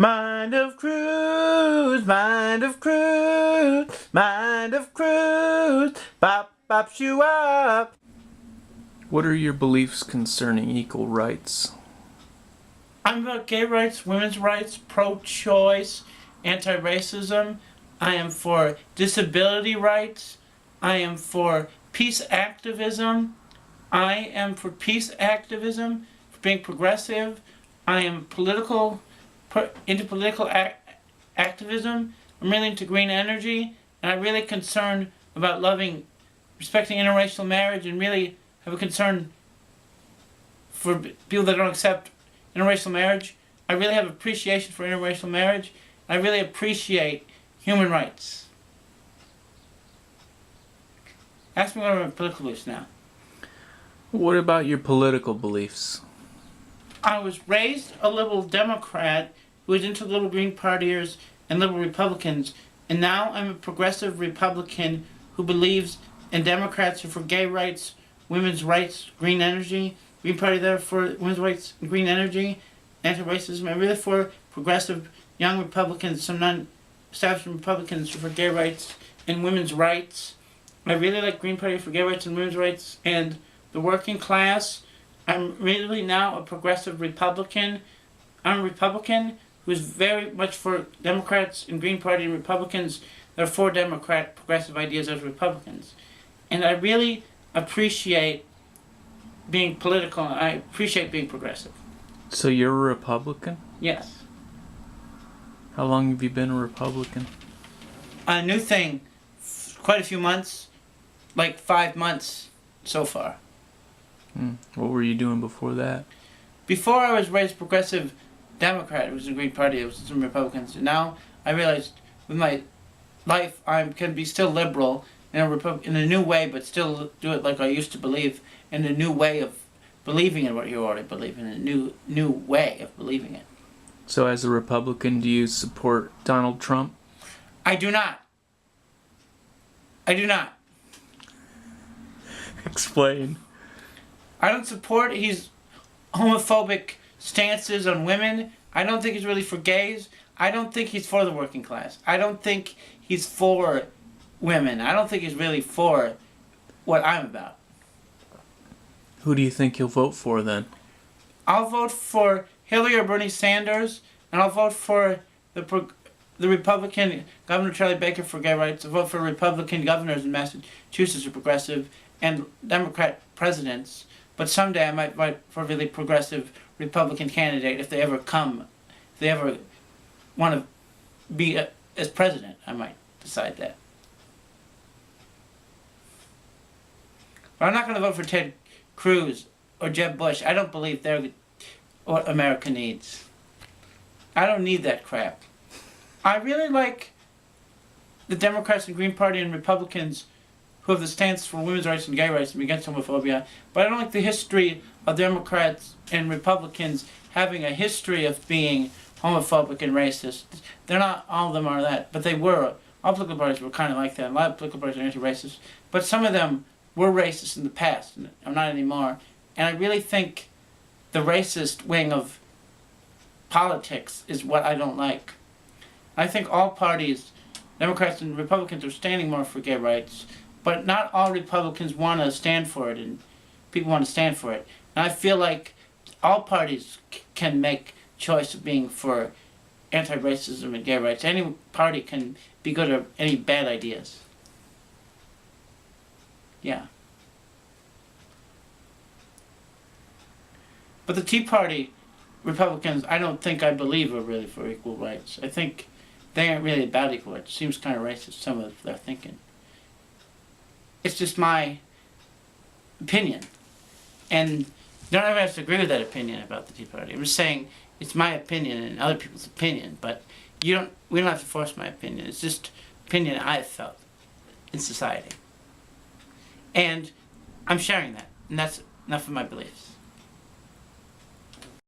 Mind of Cruz, mind of Cruz, mind of Cruz, bop bops you up. What are your beliefs concerning equal rights? I'm about gay rights, women's rights, pro-choice, anti-racism. I am for disability rights. I am for peace activism. I am for peace activism, for being progressive. I am into political activism. I'm really into green energy, and I'm really concerned about respecting interracial marriage, and really have a concern for people that don't accept interracial marriage. I really have appreciation for interracial marriage. I really appreciate human rights. Ask me what are my political beliefs now. What about your political beliefs? I was raised a liberal Democrat who was into liberal Green Partiers and liberal Republicans, and now I'm a progressive Republican who believes in Democrats are for gay rights, women's rights, green energy. Green Party there for women's rights and green energy, anti-racism. I'm really for progressive young Republicans, some non-establishment Republicans for gay rights and women's rights. I really like Green Party for gay rights and women's rights and the working class. I'm really now a progressive Republican. I'm a Republican who's very much for Democrats and Green Party and Republicans that are for Democrat progressive ideas as Republicans. And I really appreciate being political, and I appreciate being progressive. So you're a Republican? Yes. How long have you been a Republican? A new thing, quite a few months, like 5 months so far. What were you doing before that? Before I was raised progressive Democrat, it was the Green Party, it was some Republicans. And now I realized with my life I can be still liberal in a new way, but still do it like I used to believe, in a new way of believing in what you already believe in, a new way of believing it. So as a Republican, do you support Donald Trump? I do not. I do not. Explain. I don't support his homophobic stances on women. I don't think he's really for gays. I don't think he's for the working class. I don't think he's for women. I don't think he's really for what I'm about. Who do you think you'll vote for then? I'll vote for Hillary or Bernie Sanders, and I'll vote for the Republican Governor Charlie Baker for gay rights. I'll vote for Republican governors in Massachusetts who are progressive, and Democrat presidents. But someday I might vote for a really progressive Republican candidate if they ever want to be as president. I might decide that. But I'm not going to vote for Ted Cruz or Jeb Bush. I don't believe they're what America needs. I don't need that crap. I really like the Democrats and Green Party and Republicans who have the stance for women's rights and gay rights and against homophobia, but I don't like the history of Democrats and Republicans having a history of being homophobic and racist. They're not, all of them are that, but they were. All political parties were kind of like that. A lot of political parties are anti-racist, but some of them were racist in the past, and are not anymore. And I really think the racist wing of politics is what I don't like. I think all parties, Democrats and Republicans, are standing more for gay rights, but not all Republicans want to stand for it, and people want to stand for it. And I feel like all parties can make choice of being for anti-racism and gay rights. Any party can be good at any bad ideas. Yeah. But the Tea Party Republicans, I don't think I believe are really for equal rights. I think they aren't really about equal rights. It seems kind of racist, some of their thinking. It's just my opinion. And you don't ever have to agree with that opinion about the Tea Party. I'm just saying it's my opinion and other people's opinion, but we don't have to force my opinion. It's just opinion I've felt in society. And I'm sharing that, and that's enough of my beliefs.